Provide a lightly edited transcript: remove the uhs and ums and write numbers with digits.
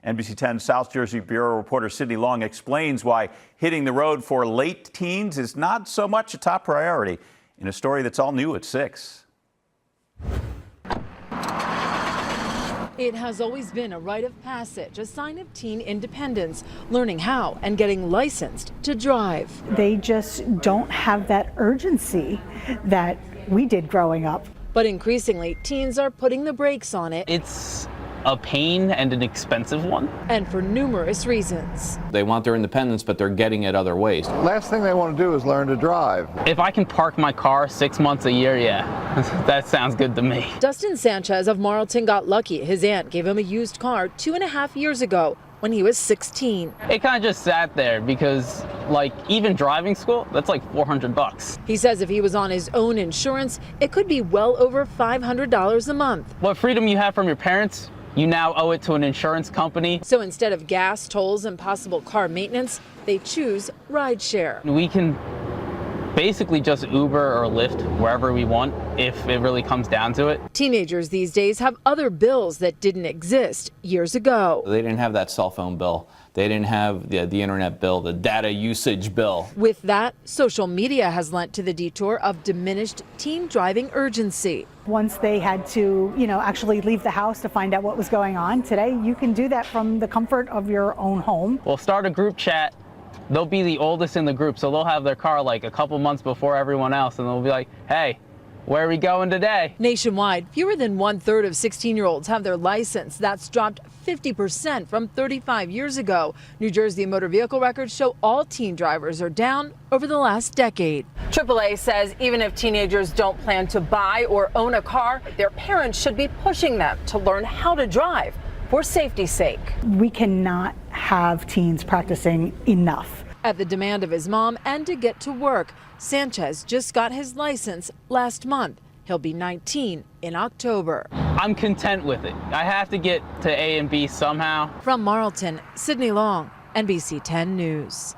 NBC10 South Jersey Bureau reporter Sydney Long explains why hitting the road for late teens is not so much a top priority in a story that's all new at 6. It has always been a rite of passage, a sign of teen independence, learning how and getting licensed to drive. They just don't have that urgency that we did growing up. But increasingly, teens are putting the brakes on it. It's a pain and an expensive one. And for numerous reasons. They want their independence, but they're getting it other ways. Last thing they want to do is learn to drive. If I can park my car 6 months a year, yeah, that sounds good to me. Dustin Sanchez of Marlton got lucky. His aunt gave him a used car 2.5 years ago when he was 16. It kind of just sat there because, like, even driving school, that's like $400. He says if he was on his own insurance, it could be well over $500 a month. What freedom you have from your parents, you now owe it to an insurance company. So instead of gas, tolls, and possible car maintenance, they choose rideshare. We can basically just Uber or Lyft wherever we want if it really comes down to it. Teenagers these days have other bills that didn't exist years ago. They didn't have that cell phone bill. They didn't have the internet bill, the data usage bill. With that, social media has lent to the detour of diminished teen driving urgency. Once they had to, actually leave the house to find out what was going on, today you can do that from the comfort of your own home. We'll start a group chat. They'll be the oldest in the group, so they'll have their car like a couple months before everyone else, and they'll be like, hey, where are we going today? Nationwide, fewer than 1/3 of 16-year-olds have their license. That's dropped 50% from 35 years ago. New Jersey motor vehicle records show all teen drivers are down over the last decade. AAA says even if teenagers don't plan to buy or own a car, their parents should be pushing them to learn how to drive for safety's sake. We cannot have teens practicing enough. At the demand of his mom and to get to work, Sanchez just got his license last month. He'll be 19 in October. I'm content with it. I have to get to A and B somehow. From Marlton, Sydney Long, NBC10 News.